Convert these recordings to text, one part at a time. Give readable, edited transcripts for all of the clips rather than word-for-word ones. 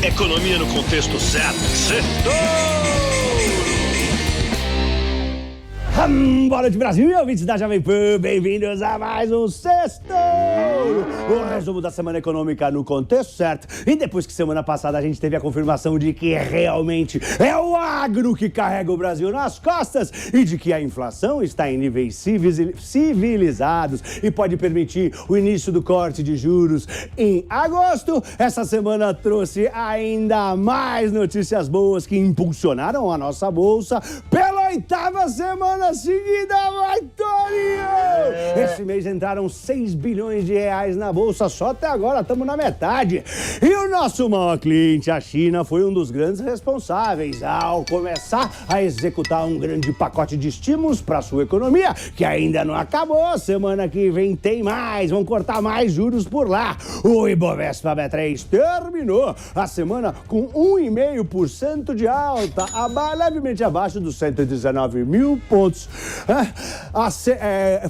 Economia no contexto certo. Bola de Brasil e ouvintes da Jovem Pan, bem-vindos a mais um Sextou! O resumo da semana econômica no contexto certo. E depois que semana passada a gente teve a confirmação de que realmente é o agro que carrega o Brasil nas costas e de que a inflação está em níveis civilizados e pode permitir o início do corte de juros em agosto, essa semana trouxe ainda mais notícias boas que impulsionaram a nossa bolsa pela 8ª semana seguida, vai, Torinho! Esse mês entraram 6 bilhões de reais na bolsa, só até agora estamos na metade. E o nosso maior cliente, a China, foi um dos grandes responsáveis ao começar a executar um grande pacote de estímulos para a sua economia, que ainda não acabou. Semana que vem tem mais, vão cortar mais juros por lá. O Ibovespa B3 terminou a semana com 1,5% de alta, levemente abaixo dos 119 mil pontos.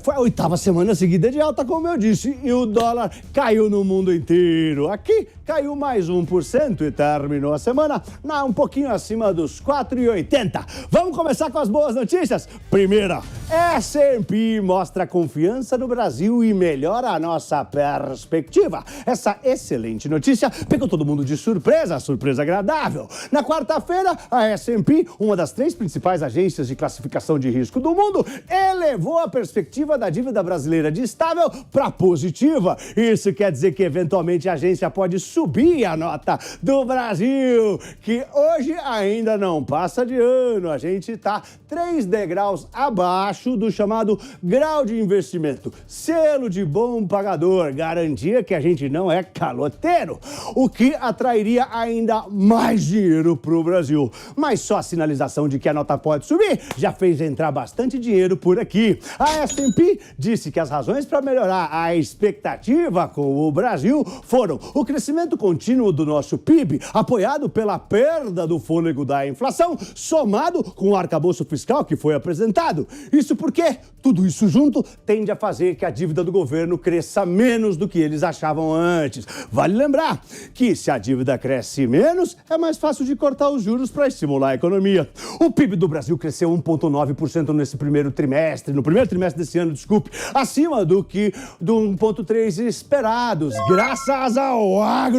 Foi a 8ª semana seguida de alta, como eu disse, e o dólar caiu no mundo inteiro. Aqui caiu mais 1% e terminou a semana um pouquinho acima dos 4,80. Vamos começar com as boas notícias? Primeira, S&P mostra confiança no Brasil e melhora a nossa perspectiva. Essa excelente notícia pegou todo mundo de surpresa, surpresa agradável. Na quarta-feira, a S&P, uma das 3 principais agências de classificação de risco do mundo, elevou a perspectiva da dívida brasileira de estável para positiva. Isso quer dizer que, eventualmente, a agência pode subir a nota do Brasil, que hoje ainda não passa de ano. A gente está 3 degraus abaixo do chamado grau de investimento, selo de bom pagador, garantia que a gente não é caloteiro, o que atrairia ainda mais dinheiro para o Brasil. Mas só a sinalização de que a nota pode subir já fez entrar bastante dinheiro por aqui. A S&P disse que as razões para melhorar a expectativa com o Brasil foram o crescimento contínuo do nosso PIB, apoiado pela perda do fôlego da inflação, somado com o arcabouço fiscal que foi apresentado. Isso porque tudo isso junto tende a fazer que a dívida do governo cresça menos do que eles achavam antes. Vale lembrar que se a dívida cresce menos, é mais fácil de cortar os juros para estimular a economia. O PIB do Brasil cresceu 1,9% no primeiro trimestre desse ano, acima do 1,3% esperados, graças ao agro.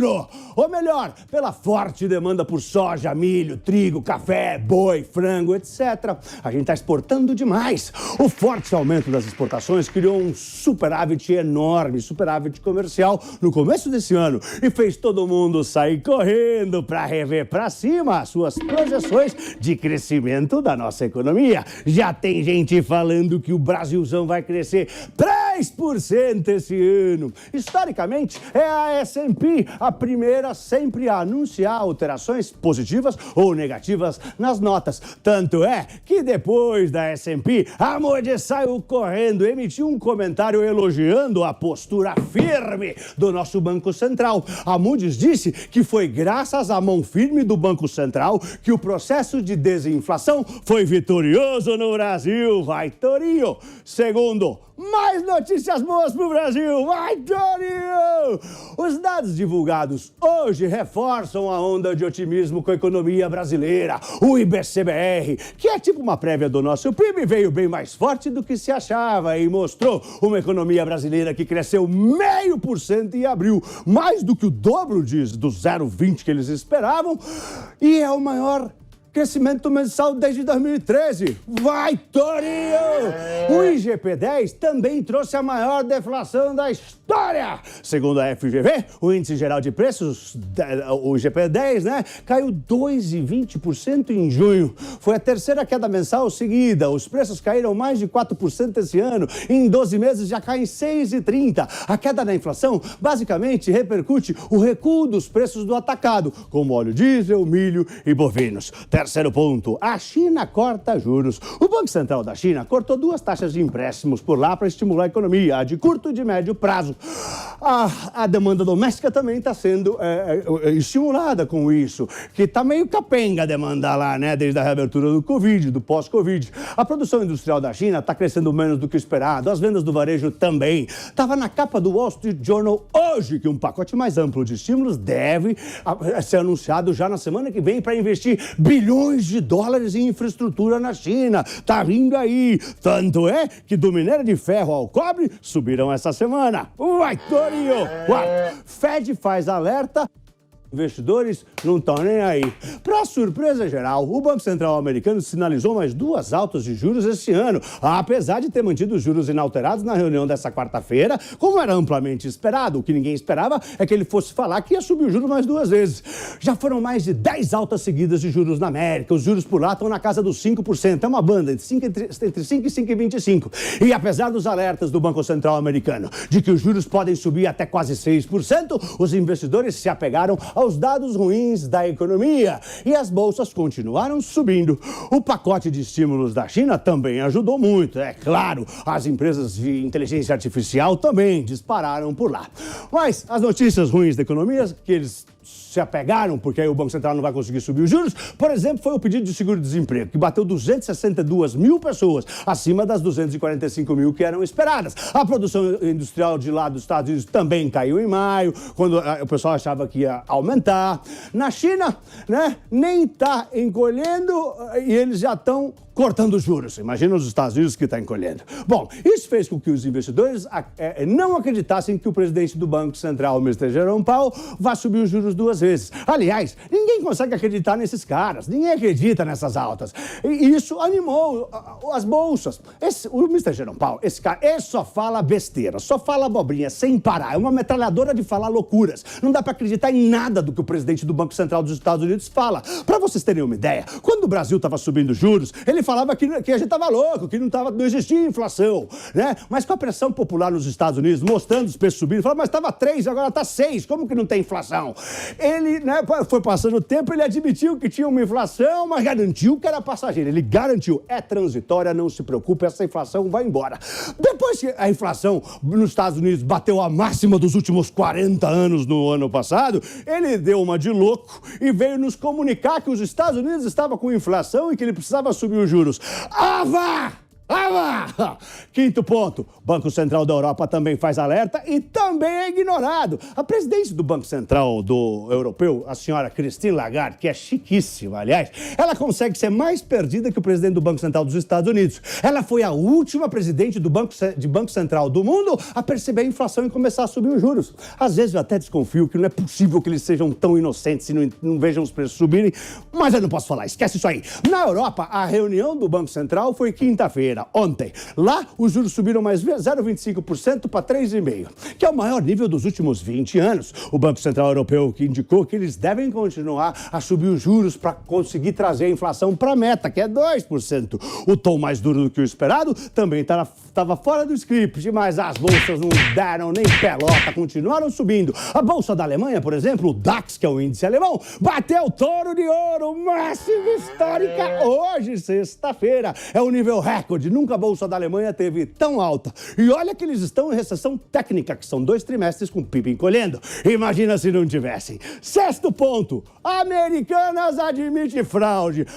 Ou melhor, pela forte demanda por soja, milho, trigo, café, boi, frango, etc. A gente está exportando demais. O forte aumento das exportações criou um superávit enorme, superávit comercial, no começo desse ano e fez todo mundo sair correndo para rever para cima as suas projeções de crescimento da nossa economia. Já tem gente falando que o Brasilzão vai crescer 3% esse ano. Historicamente, é a S&P a primeira sempre a anunciar alterações positivas ou negativas nas notas. Tanto é que depois da S&P, a Moody's saiu correndo, emitiu um comentário elogiando a postura firme do nosso Banco Central. A Moody's disse que foi graças à mão firme do Banco Central que o processo de desinflação foi vitorioso no Brasil. Vai, Torinho! Segundo, mais notícias boas pro Brasil! Vai, Torinho! Os dados divulgados hoje reforçam a onda de otimismo com a economia brasileira. O IBCBR, que é tipo uma prévia do nosso PIB, veio bem mais forte do que se achava e mostrou uma economia brasileira que cresceu 0,5% em abril, mais do que o dobro do 0,20% que eles esperavam, e é o maior crescimento mensal desde 2013. Vai, Torinho! O IGP-10 também trouxe a maior deflação da história. Segundo a FGV, o índice geral de preços, o IGP-10, caiu 2,20% em junho. Foi a terceira queda mensal seguida. Os preços caíram mais de 4% esse ano. Em 12 meses já caem 6,30%. A queda na inflação basicamente repercute o recuo dos preços do atacado, como óleo diesel, milho e bovinos. Terceiro ponto, a China corta juros. O Banco Central da China cortou 2 taxas de empréstimos por lá para estimular a economia, a de curto e de médio prazo. A demanda doméstica também está sendo estimulada com isso, que está meio capenga a demanda lá, né, desde a reabertura do Covid, do pós-Covid. A produção industrial da China está crescendo menos do que esperado, as vendas do varejo também. Estava na capa do Wall Street Journal hoje que um pacote mais amplo de estímulos deve ser anunciado já na semana que vem para investir bilhões de dólares em infraestrutura na China. Tá vindo aí. Tanto é que do minério de ferro ao cobre subiram essa semana. Vai, Torinho! Quarto, Fed faz alerta. Investidores não estão nem aí. Para surpresa geral, o Banco Central americano sinalizou mais 2 altas de juros esse ano, apesar de ter mantido os juros inalterados na reunião dessa quarta-feira, como era amplamente esperado. O que ninguém esperava é que ele fosse falar que ia subir o juros mais 2 vezes. Já foram mais de 10 altas seguidas de juros na América. Os juros por lá estão na casa dos 5%. É uma banda entre 5 e 5,25. E apesar dos alertas do Banco Central americano de que os juros podem subir até quase 6%, os investidores se apegaram aos dados ruins da economia e as bolsas continuaram subindo. O pacote de estímulos da China também ajudou muito, é claro. As empresas de inteligência artificial também dispararam por lá. Mas as notícias ruins da economia, que eles se apegaram, porque aí o Banco Central não vai conseguir subir os juros, por exemplo, foi o pedido de seguro-desemprego, que bateu 262 mil pessoas, acima das 245 mil que eram esperadas. A produção industrial de lá dos Estados Unidos também caiu em maio, quando o pessoal achava que ia aumentar. Na China, né, nem está encolhendo e eles já estão cortando os juros. Imagina os Estados Unidos que está encolhendo. Bom, isso fez com que os investidores não acreditassem que o presidente do Banco Central, o Mr. Jerome Powell, vai subir os juros 2 vezes. Aliás, ninguém consegue acreditar nesses caras, ninguém acredita nessas altas. E isso animou as bolsas. O Mr. Jerome Powell, esse cara, ele só fala besteira, só fala abobrinha, sem parar. É uma metralhadora de falar loucuras. Não dá para acreditar em nada do que o presidente do Banco Central dos Estados Unidos fala. Para vocês terem uma ideia, quando o Brasil estava subindo juros, ele falava que a gente estava louco, que não existia inflação, né? Mas com a pressão popular nos Estados Unidos, mostrando os preços subindo, falava, mas estava 3, agora está 6, como que não tem inflação? Ele, né, foi passando o tempo, ele admitiu que tinha uma inflação, mas garantiu que era passageira. Ele garantiu, é transitória, não se preocupe, essa inflação vai embora. Depois que a inflação nos Estados Unidos bateu a máxima dos últimos 40 anos no ano passado, ele deu uma de louco e veio nos comunicar que os Estados Unidos estavam com inflação e que ele precisava subir os juros. Vá! Quinto ponto, Banco Central da Europa também faz alerta e também é ignorado. A presidente do Banco Central Europeu, a senhora Christine Lagarde, que é chiquíssima, aliás, ela consegue ser mais perdida que o presidente do Banco Central dos Estados Unidos. Ela foi a última presidente do Banco Central do mundo a perceber a inflação e começar a subir os juros. Às vezes eu até desconfio que não é possível que eles sejam tão inocentes e não vejam os preços subirem, mas eu não posso falar, esquece isso aí. Na Europa, a reunião do Banco Central foi quinta-feira, ontem. Lá, os juros subiram mais 0,25% para 3,5%, que é o maior nível dos últimos 20 anos. O Banco Central Europeu que indicou que eles devem continuar a subir os juros para conseguir trazer a inflação para a meta, que é 2%. O tom mais duro do que o esperado também estava fora do script, mas as bolsas não deram nem pelota, continuaram subindo. A bolsa da Alemanha, por exemplo, o DAX, que é o índice alemão, bateu touro de ouro, máxima histórica hoje, sexta-feira. É o nível recorde. Nunca a bolsa da Alemanha teve tão alta. E olha que eles estão em recessão técnica, que são 2 trimestres com o PIB encolhendo. Imagina se não tivessem. Sexto ponto. Americanas admite fraude.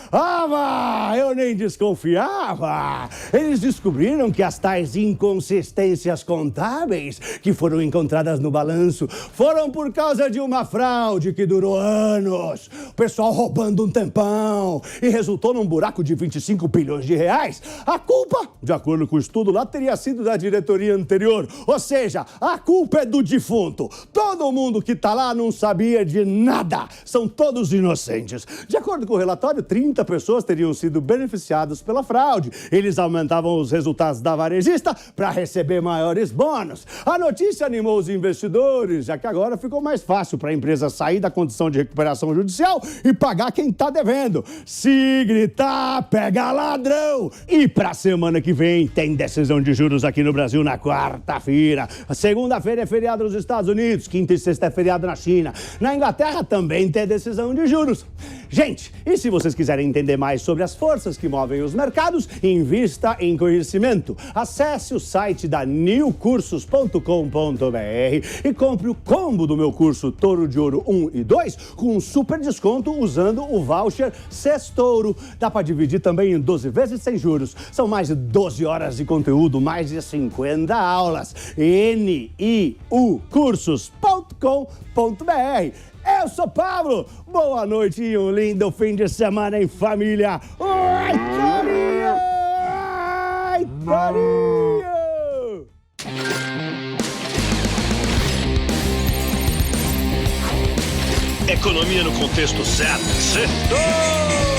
Eu nem desconfiava. Eles descobriram que as tais inconsistências contábeis que foram encontradas no balanço foram por causa de uma fraude que durou anos. O pessoal roubando um tempão e resultou num buraco de 25 bilhões de reais. A culpa, de acordo com o estudo lá, teria sido da diretoria anterior. Ou seja, a culpa é do defunto. Todo mundo que tá lá não sabia de nada. São todos inocentes. De acordo com o relatório, 30 pessoas teriam sido beneficiadas pela fraude. Eles aumentavam os resultados da varejista para receber maiores bônus. A notícia animou os investidores, já que agora ficou mais fácil para a empresa sair da condição de recuperação judicial e pagar quem está devendo. Se gritar, pega ladrão. E para semana que vem tem decisão de juros aqui no Brasil na quarta-feira. Segunda-feira é feriado nos Estados Unidos, quinta e sexta é feriado na China. Na Inglaterra também tem decisão de juros. Gente, e se vocês quiserem entender mais sobre as forças que movem os mercados, invista em conhecimento. Acesse o site da newcursos.com.br e compre o combo do meu curso Touro de Ouro 1 e 2 com um super desconto usando o voucher Sextouro. Dá para dividir também em 12 vezes sem juros. São mais de 12 horas de conteúdo, mais de 50 aulas. niucursos.com.br. Eu sou Pablo, boa noite e um lindo fim de semana em família. Ai, carinho! Ai, carinho! Economia no contexto certo. Sextou!